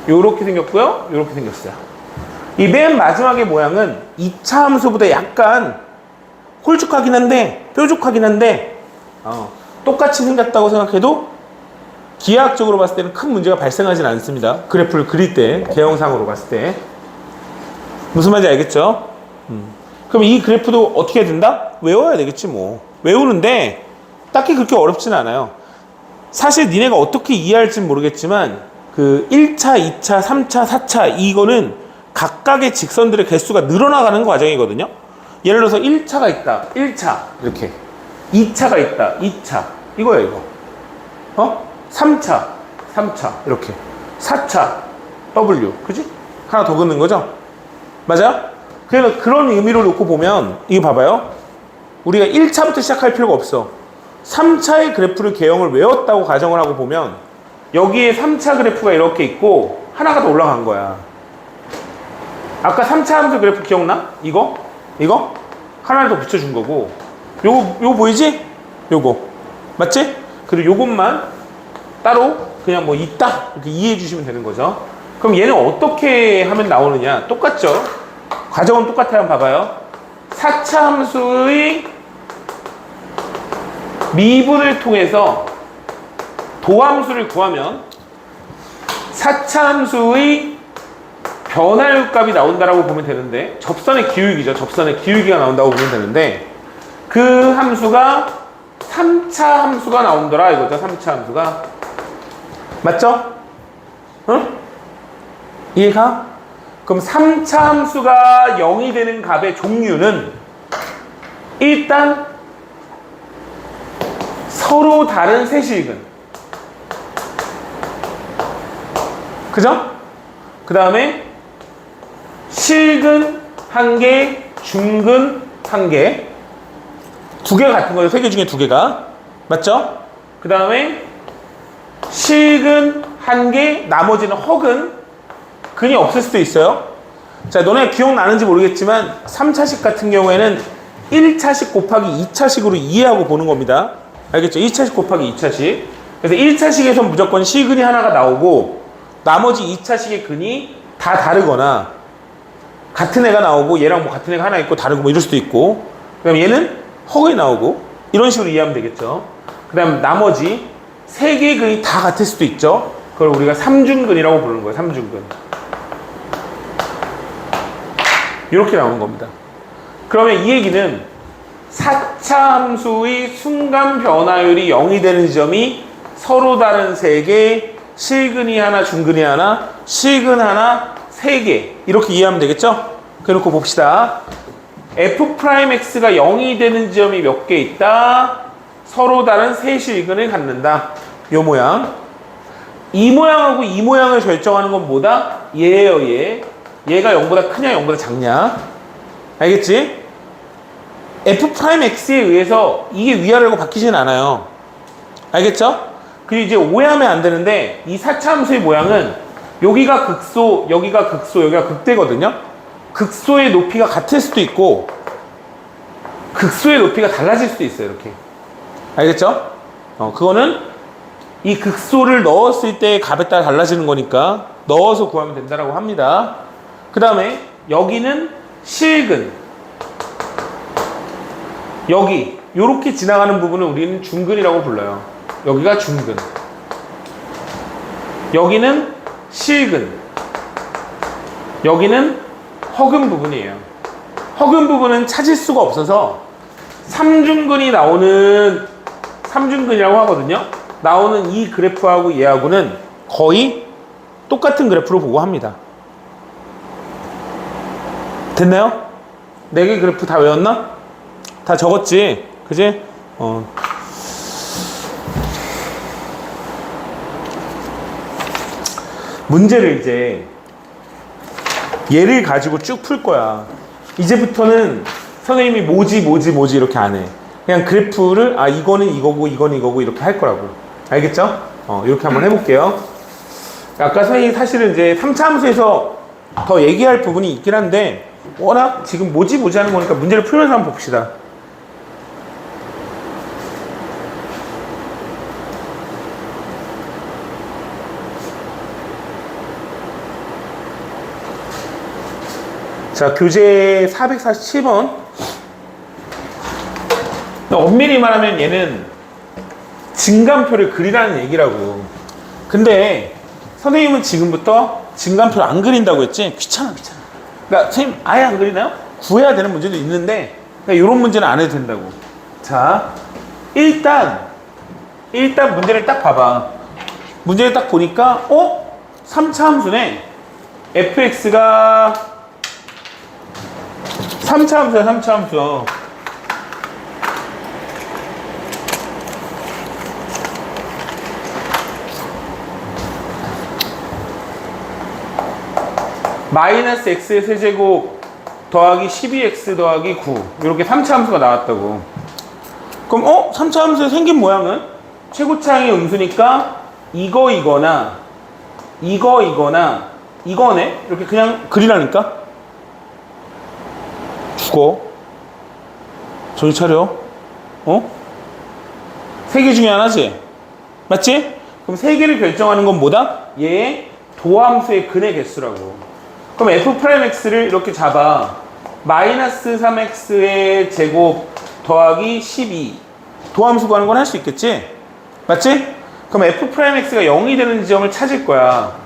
[SPEAKER 1] 요렇게 생겼고요. 요렇게 생겼어요. 이 맨 마지막의 모양은 2차 함수보다 약간 홀쭉하긴 한데 뾰족하긴 한데 똑같이 생겼다고 생각해도 기하학적으로 봤을 때는 큰 문제가 발생하진 않습니다. 그래프를 그릴 때 개형상으로 봤을 때 무슨 말인지 알겠죠? 그럼 이 그래프도 어떻게 해야 된다? 외워야 되겠지 뭐. 외우는데 딱히 그렇게 어렵지는 않아요. 사실 니네가 어떻게 이해할지는 모르겠지만 그 1차, 2차, 3차, 4차 이거는 각각의 직선들의 개수가 늘어나가는 과정이거든요. 예를 들어서 1차가 있다. 1차 이렇게 2차가 있다. 2차 이거야 이거. 3차 3차 이렇게 4차 W 그지? 하나 더 긋는 거죠? 맞아? 그래서 그런 의미로 놓고 보면 이거 봐봐요. 우리가 1차부터 시작할 필요가 없어. 3차의 그래프를 개형을 외웠다고 가정을 하고 보면 여기에 3차 그래프가 이렇게 있고 하나가 더 올라간 거야. 아까 3차 함수 그래프 기억나? 이거? 하나를 더 붙여준 거고 요거 보이지? 요거 맞지? 그리고 요것만 따로 그냥 뭐 있다 이렇게 이해해 주시면 되는 거죠. 그럼 얘는 어떻게 하면 나오느냐? 똑같죠? 과정은 똑같아요. 한번 봐봐요. 4차 함수의 미분을 통해서 도함수를 구하면 4차 함수의 변화율 값이 나온다라고 보면 되는데 접선의 기울기죠. 접선의 기울기가 나온다고 보면 되는데 그 함수가 3차 함수가 나온더라 이거죠. 3차 함수가 맞죠? 응? 이해가? 그럼 3차 함수가 0이 되는 값의 종류는 일단 서로 다른 세실근 그죠? 그 다음에 실근 1개, 중근 1개 두 개가 같은 거예요. 3개 중에 2개가 맞죠? 그 다음에 실근 1개, 나머지는 허근 근이 없을 수도 있어요. 자, 너네 기억나는지 모르겠지만 3차식 같은 경우에는 1차식 곱하기 2차식으로 이해하고 보는 겁니다. 알겠죠? 1차식 곱하기 2차식. 그래서 1차식에서 무조건 실근이 하나가 나오고 나머지 2차식의 근이 다 다르거나 같은 애가 나오고 얘랑 뭐 같은 애가 하나 있고 다르고 뭐 이럴 수도 있고, 그다음 얘는 허그에 나오고 이런 식으로 이해하면 되겠죠. 그다음 나머지 세 개의 근이 다 같을 수도 있죠. 그걸 우리가 삼중근이라고 부르는 거예요. 삼중근. 이렇게 나오는 겁니다. 그러면 이 얘기는 4차 함수의 순간 변화율이 0이 되는 지점이 서로 다른 3개, 실근이 하나, 중근이 하나, 실근 하나, 3개 이렇게 이해하면 되겠죠? 그래놓고 봅시다. F'X가 0이 되는 지점이 몇 개 있다? 서로 다른 세 실근을 갖는다. 요 모양. 이 모양하고 이 모양을 결정하는 건 뭐다? 얘예요, 얘. 얘가 0보다 크냐, 0보다 작냐? 알겠지? F'X에 의해서 이게 위아래로 바뀌진 않아요. 알겠죠? 그리고 이제 오해하면 안 되는데 이 4차 함수의 모양은 여기가 극소, 여기가 극소, 여기가 극대거든요. 극소의 높이가 같을 수도 있고 극소의 높이가 달라질 수도 있어요. 이렇게. 알겠죠? 그거는 이 극소를 넣었을 때의 값에 따라 달라지는 거니까 넣어서 구하면 된다고 합니다. 그 다음에 여기는 실근. 여기 요렇게 지나가는 부분을 우리는 중근이라고 불러요. 여기가 중근. 여기는 실근. 여기는 허근 부분이에요. 허근 부분은 찾을 수가 없어서 삼중근이 나오는, 삼중근이라고 하거든요. 나오는 이 그래프하고 얘하고는 거의 똑같은 그래프로 보고 합니다. 됐나요? 4개 그래프 다 외웠나? 다 적었지? 그지? 문제를 이제 얘를 가지고 쭉 풀 거야. 이제부터는 선생님이 뭐지 이렇게 안 해. 그냥 그래프를 이거는 이거고 이거는 이거고 이렇게 할 거라고. 알겠죠? 이렇게 한번 해볼게요. 아까 선생님이 사실은 이제 3차 함수에서 더 얘기할 부분이 있긴 한데 워낙 지금 뭐지 하는 거니까 문제를 풀면서 한번 봅시다. 자, 교재 447번. 엄밀히 말하면 얘는 증감표를 그리라는 얘기라고. 근데 선생님은 지금부터 증감표를 안 그린다고 했지? 귀찮아. 그러니까 선생님 아예 안 그리나요? 구해야 되는 문제도 있는데 그러니까 이런 문제는 안 해도 된다고. 자, 일단 문제를 딱 봐봐. 문제를 딱 보니까 3차 함수네. fx가 3차 함수야. 3차 함수. 마이너스 x의 세제곱 더하기 12x 더하기 9 이렇게 3차 함수가 나왔다고. 그럼 3차 함수에 생긴 모양은 최고차항이 음수니까 이거나 이거네. 이렇게 그냥 그리라니까. 죽어. 정신 차려. 3개 중에 하나지? 맞지? 그럼 3개를 결정하는 건 뭐다? 얘의 도함수의 근의 개수라고. 그럼 F'X를 이렇게 잡아. 마이너스 3X의 제곱 더하기 12. 도함수 구하는 건 할 수 있겠지? 맞지? 그럼 F'X가 0이 되는 지점을 찾을 거야.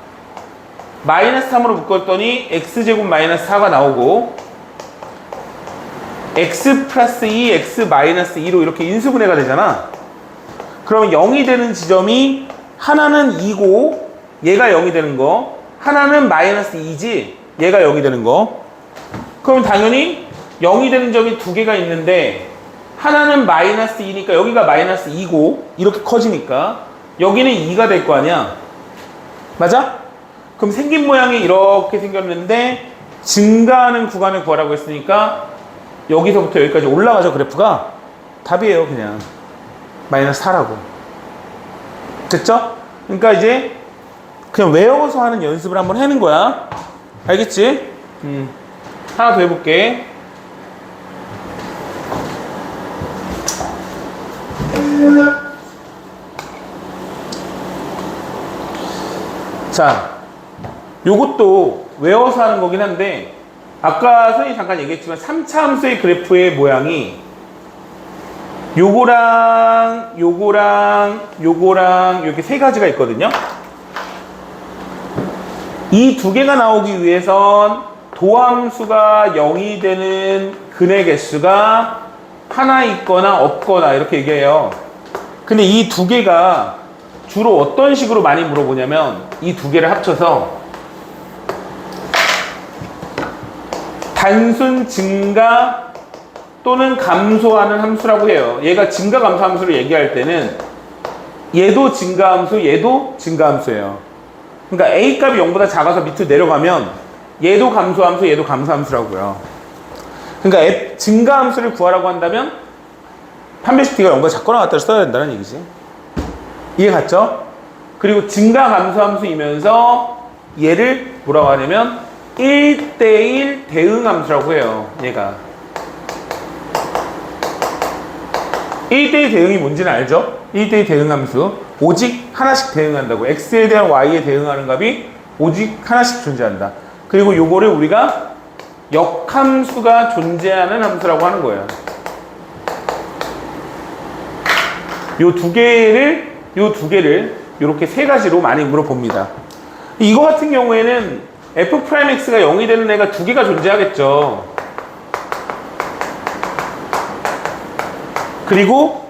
[SPEAKER 1] 마이너스 3으로 묶었더니 X제곱 마이너스 4가 나오고 X 플러스 2, X 마이너스 2로 이렇게 인수분해가 되잖아. 그러면 0이 되는 지점이 하나는 2고 얘가 0이 되는 거, 하나는 마이너스 2지 얘가 0이 되는 거. 그럼 당연히 0이 되는 점이 2개가 있는데 하나는 마이너스 2니까 여기가 마이너스 2고 이렇게 커지니까 여기는 2가 될 거 아니야. 맞아? 그럼 생긴 모양이 이렇게 생겼는데 증가하는 구간을 구하라고 했으니까 여기서부터 여기까지 올라가죠. 그래프가 답이에요. 그냥 마이너스 4라고. 됐죠? 그러니까 이제 그냥 외워서 하는 연습을 한번 하는 거야. 알겠지? 하나 더 해볼게. 자, 요것도 외워서 하는 거긴 한데 아까 선생님이 잠깐 얘기했지만 3차 함수의 그래프의 모양이 요거랑 요거랑 요거랑 이렇게 세 가지가 있거든요. 이 두 개가 나오기 위해선 도함수가 0이 되는 근의 개수가 하나 있거나 없거나 이렇게 얘기해요. 근데 이 두 개가 주로 어떤 식으로 많이 물어보냐면 이 두 개를 합쳐서 단순 증가 또는 감소하는 함수라고 해요. 얘가 증가 감소 함수를 얘기할 때는 얘도 증가 함수, 얘도 증가 함수예요. 그러니까 A 값이 0보다 작아서 밑으로 내려가면 얘도 감소 함수, 얘도 감소 함수라고요. 그러니까 증가 함수를 구하라고 한다면 판별식 D가 0보다 작거나 같다를 써야 된다는 얘기지. 이해 갔죠? 그리고 증가 감소 함수이면서 얘를 뭐라고 하냐면 1대1 대응 함수라고 해요. 얘가 1대1 대응이 뭔지는 알죠? 1대1 대응 함수 오직 하나씩 대응한다고. X에 대한 Y에 대응하는 값이 오직 하나씩 존재한다. 그리고 요거를 우리가 역함수가 존재하는 함수라고 하는 거예요. 요 두 개를 이렇게 세 가지로 많이 물어봅니다. 이거 같은 경우에는 F'X가 0이 되는 애가 두 개가 존재하겠죠. 그리고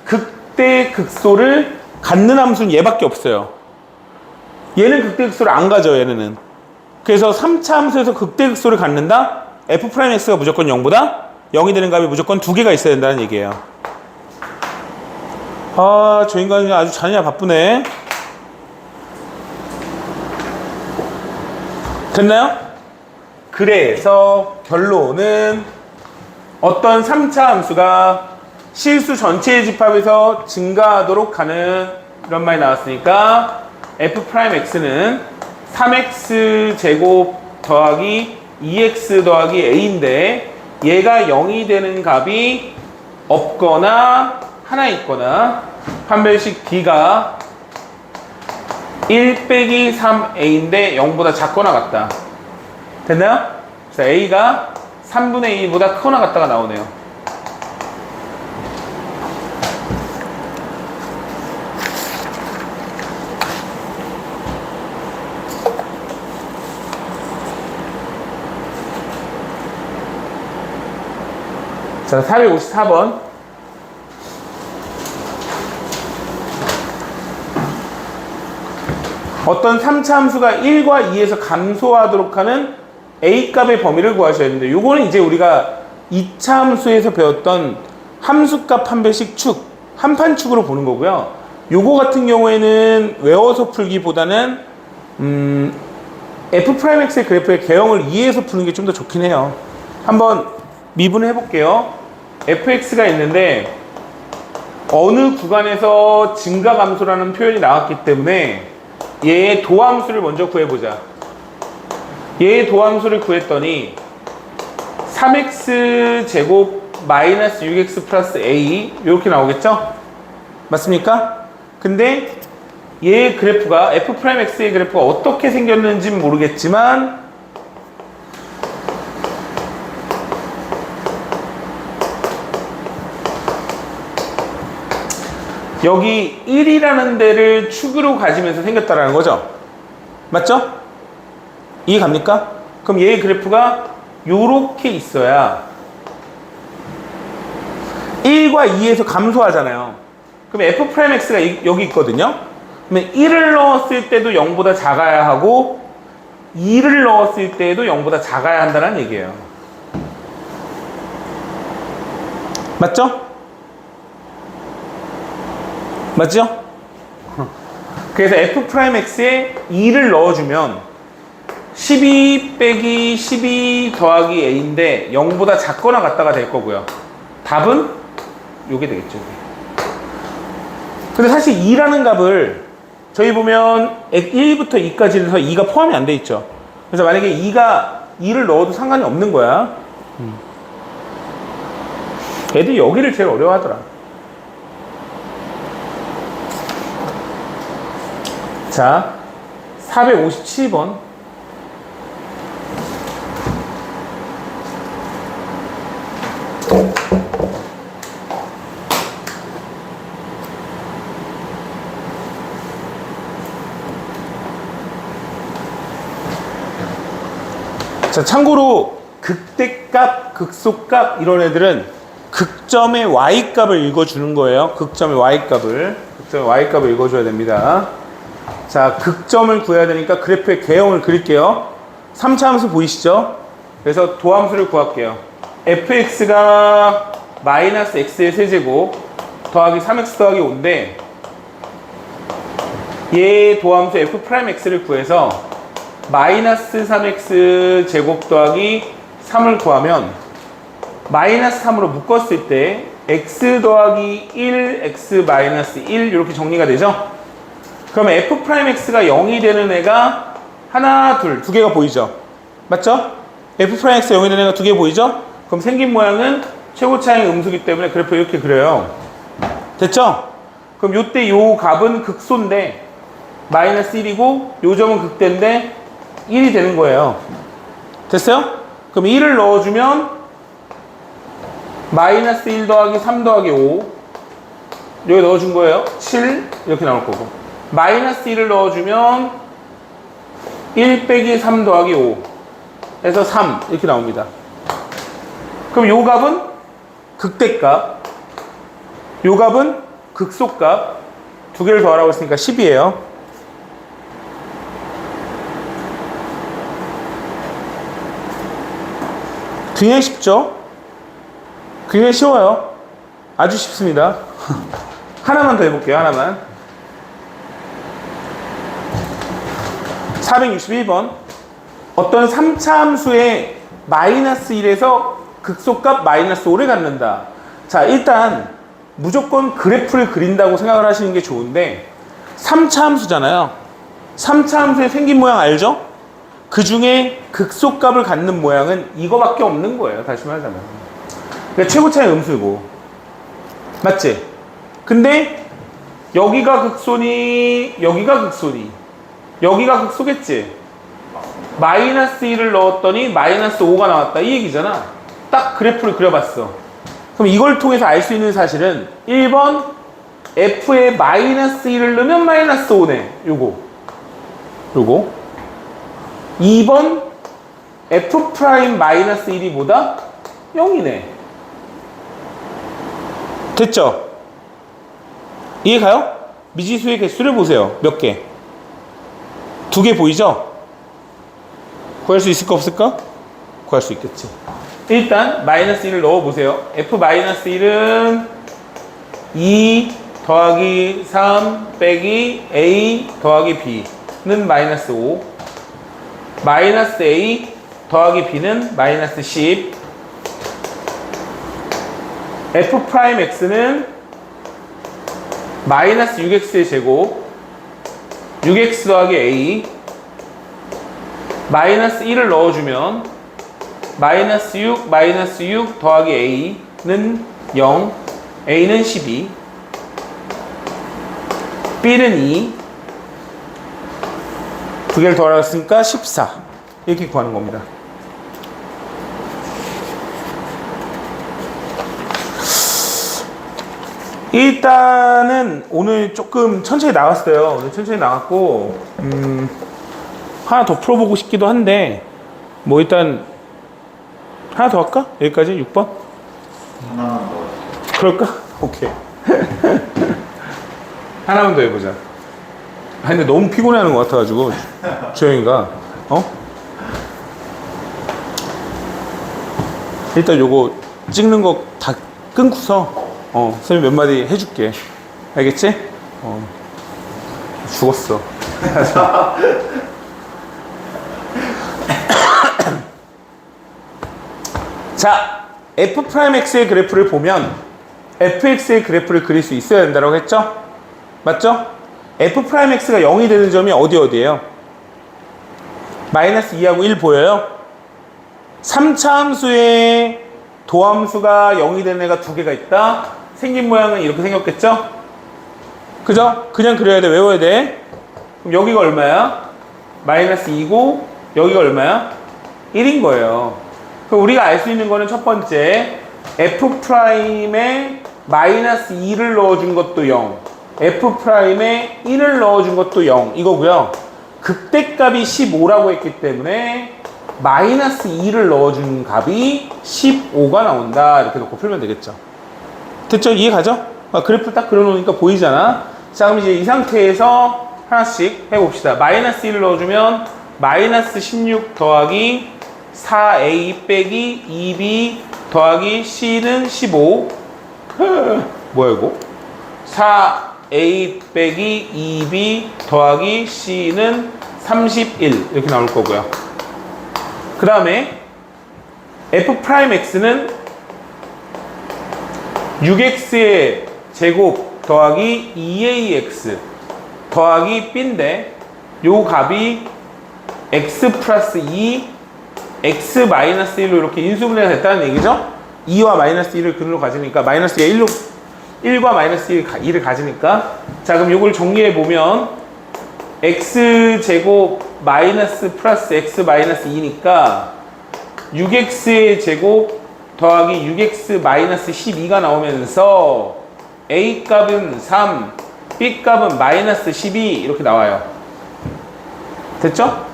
[SPEAKER 1] 극대 극소를 갖는 함수는 얘밖에 없어요. 얘는 극대 극소를 안 가져, 얘네는. 그래서 3차 함수에서 극대 극소를 갖는다? F'X가 무조건 0보다 0이 되는 값이 무조건 두 개가 있어야 된다는 얘기예요. 아, 저 인간이 아주 자냐 바쁘네. 됐나요? 그래서 결론은 어떤 3차 함수가 실수 전체의 집합에서 증가하도록 하는 이런 말이 나왔으니까 F'X는 3x 제곱 더하기 2x 더하기 a인데 얘가 0이 되는 값이 없거나 하나 있거나 판별식 D가 1 빼기 3a인데 0보다 작거나 같다. 됐나요? 그래서 a가 3분의 2보다 크거나 같다가 나오네요. 자, 454번. 어떤 3차 함수가 1과 2에서 감소하도록 하는 A값의 범위를 구하셔야 되는데 요거는 이제 우리가 2차 함수에서 배웠던 함수값 판별식 축, 한판축으로 보는 거고요. 요거 같은 경우에는 외워서 풀기보다는 F'X의 그래프의 개형을 이해해서 푸는 게 좀 더 좋긴 해요. 한번 미분해 볼게요. fx가 있는데 어느 구간에서 증가 감소라는 표현이 나왔기 때문에 얘의 도함수를 먼저 구해보자. 얘의 도함수를 구했더니 3x 제곱 마이너스 6x 플러스 a 이렇게 나오겠죠? 맞습니까? 근데 얘의 그래프가 F'X의 그래프가 어떻게 생겼는지는 모르겠지만 여기 1이라는 데를 축으로 가지면서 생겼다라는 거죠. 맞죠? 이해 갑니까? 그럼 얘의 그래프가 요렇게 있어야 1과 2에서 감소하잖아요. 그럼 F'X가 여기 있거든요. 그러면 1을 넣었을 때도 0보다 작아야 하고 2를 넣었을 때도 0보다 작아야 한다는 얘기예요. 맞죠? 맞죠? 그래서 F'X에 2를 넣어주면 12 빼기 12 더하기 a인데 0보다 작거나 같다가 될 거고요. 답은 요게 되겠죠. 근데 사실 2라는 값을 저희 보면 1부터 2까지 해서 2가 포함이 안 돼 있죠. 그래서 만약에 2를 넣어도 상관이 없는 거야. 애들이 여기를 제일 어려워하더라. 자, 457번. 자, 참고로 극대값, 극소값 이런 애들은 극점의 y값을 읽어주는 거예요. 극점의 y값을 읽어줘야 됩니다. 자, 극점을 구해야 되니까 그래프의 개형을 그릴게요. 3차 함수 보이시죠? 그래서 도함수를 구할게요. fx가 마이너스 x의 세제곱 더하기 3x 더하기 5인데 얘 도함수 f'x를 구해서 마이너스 3x 제곱 더하기 3을 구하면 마이너스 3으로 묶었을 때 x 더하기 1, x 마이너스 1 이렇게 정리가 되죠? 그러면 f'x가 0이 되는 애가 하나, 둘, 두 개가 보이죠? 맞죠? f'x가 0이 되는 애가 두 개 보이죠? 그럼 생긴 모양은 최고차항의 음수기 때문에 그래프 이렇게 그려요. 됐죠? 그럼 요때 요 값은 극소인데 마이너스 1이고 요 점은 극대인데 1이 되는 거예요. 됐어요? 그럼 1을 넣어주면 마이너스 1 더하기 3 더하기 5 여기 넣어준 거예요. 7 이렇게 나올 거고 마이너스 1을 넣어주면 1 빼기 3 더하기 5 해서 3 이렇게 나옵니다. 그럼 요 값은 극대값 요 값은 극소값 두 개를 더하라고 했으니까 10이에요. 굉장히 쉽죠? 굉장히 쉬워요. 아주 쉽습니다. 하나만 더 해볼게요. 하나만. 461번. 어떤 3차 함수의 마이너스 1에서 극소값 마이너스 5를 갖는다. 자, 일단 무조건 그래프를 그린다고 생각을 하시는 게 좋은데 3차 함수잖아요. 3차 함수의 생긴 모양 알죠? 그 중에 극소값을 갖는 모양은 이거밖에 없는 거예요. 다시 말하자면. 그러니까 최고차의 음수고. 맞지? 근데 여기가 극소니 여기가 극소니 여기가 극소겠지? 마이너스 1을 넣었더니 마이너스 5가 나왔다 이 얘기잖아. 딱 그래프를 그려봤어. 그럼 이걸 통해서 알 수 있는 사실은 1번 f에 마이너스 1을 넣으면 마이너스 5네. 요거 2번 f 프라임 마이너스 1이 보다 0이네. 됐죠? 이해가요? 미지수의 개수를 보세요. 몇 개? 2개 보이죠? 구할 수 있을까 없을까? 구할 수 있겠지. 일단 마이너스 1을 넣어보세요. f 마이너스 1은 2 더하기 3 빼기 a 더하기 b는 마이너스 5 마이너스 a 더하기 b는 마이너스 10 f 프라임 x는 마이너스 6x의 제곱 6x 더하기 a 마이너스 1을 넣어주면 마이너스 6 더하기 a는 0 a는 12 b는 2 두 개를 더하였으니까 14 이렇게 구하는 겁니다. 일단은 오늘 조금 천천히 나왔어요. 오늘 천천히 나왔고 하나 더 풀어보고 싶기도 한데 뭐 일단 하나 더 할까? 여기까지 6번?
[SPEAKER 2] 하나만 더.
[SPEAKER 1] 그럴까? 오케이. 하나만 더 해보자. 아, 근데 너무 피곤해하는 것 같아가지고 주영이가 일단 요거 찍는 거 다 끊고서 선생님 몇 마디 해줄게. 알겠지? 죽었어. 자, f'x의 그래프를 보면 fx의 그래프를 그릴 수 있어야 된다고 했죠? 맞죠? f'x가 0이 되는 점이 어디에요? 마이너스 2하고 1 보여요? 3차 함수의 도함수가 0이 되는 애가 두 개가 있다. 생긴 모양은 이렇게 생겼겠죠? 그죠? 그냥 그려야 돼. 외워야 돼. 그럼 여기가 얼마야? 마이너스 2고 여기가 얼마야? 1인 거예요. 그럼 우리가 알 수 있는 거는 첫 번째 f'에 마이너스 2를 넣어준 것도 0 f'에 1을 넣어준 것도 0 이거고요. 극대값이 15라고 했기 때문에 마이너스 2를 넣어준 값이 15가 나온다. 이렇게 놓고 풀면 되겠죠. 됐죠? 이해 가죠? 그래프 딱 그려놓으니까 보이잖아. 자, 그럼 이제 이 상태에서 하나씩 해봅시다. 마이너스 1을 넣어주면 마이너스 16 더하기 4a 빼기 2b 더하기 c는 15. 뭐야 이거? 4a 빼기 2b 더하기 c는 31 이렇게 나올 거고요. 그 다음에 f'x는 6x의 제곱 더하기 2ax 더하기 b인데 요 값이 x 플러스 2 x 마이너스 1로 이렇게 인수분해가 됐다는 얘기죠. 2와 마이너스 1을 근으로 가지니까 마이너스 1과 마이너스 2를 가지니까 자 그럼 요걸 정리해 보면 x 제곱 마이너스 플러스 x 마이너스 2니까 6x의 제곱 더하기 6x 마이너스 12가 나오면서 a 값은 3 b 값은 마이너스 12 이렇게 나와요. 됐죠?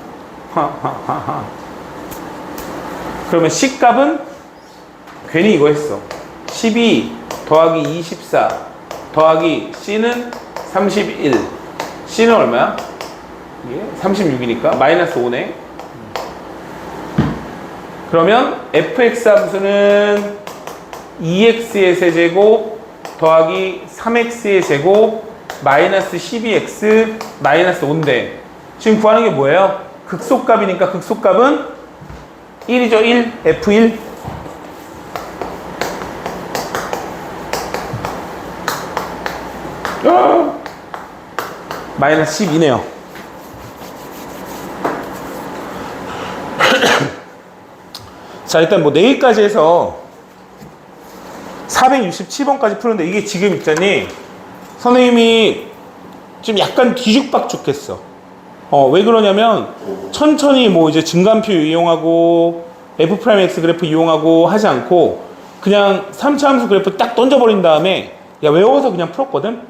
[SPEAKER 1] 그러면 c 값은 괜히 이거 했어. 12 더하기 24 더하기 c는 31 c는 얼마야? 36이니까 마이너스 5네. 그러면 fx 함수는 2x의 세제곱 더하기 3x의 제곱 마이너스 12x 마이너스 5인데 지금 구하는 게 뭐예요? 극소값이니까 극소값은 1이죠. 1 f1 마이너스 12네요. 자 일단 뭐 내일까지 해서 467번까지 푸는데 이게 지금 있잖니 선생님이 좀 약간 뒤죽박죽했어. 왜 그러냐면 천천히 뭐 이제 증간표 이용하고 f'x 그래프 이용하고 하지 않고 그냥 3차 함수 그래프 딱 던져버린 다음에 야 외워서 그냥 풀었거든.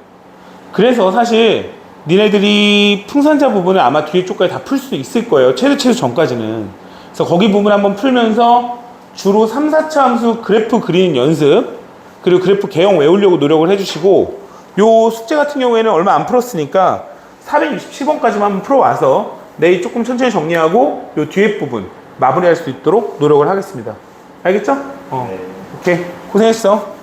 [SPEAKER 1] 그래서 사실 니네들이 풍산자 부분을 아마 뒤에 쪽까지 다 풀 수 있을 거예요. 최대 전까지는. 그래서 거기 부분 한번 풀면서 주로 3, 4차 함수 그래프 그리는 연습 그리고 그래프 개형 외우려고 노력을 해주시고 요 숙제 같은 경우에는 얼마 안 풀었으니까 467번까지만 한번 풀어와서 내일 조금 천천히 정리하고 요 뒤에 부분 마무리할 수 있도록 노력을 하겠습니다. 알겠죠?
[SPEAKER 2] 네.
[SPEAKER 1] 오케이. 고생했어.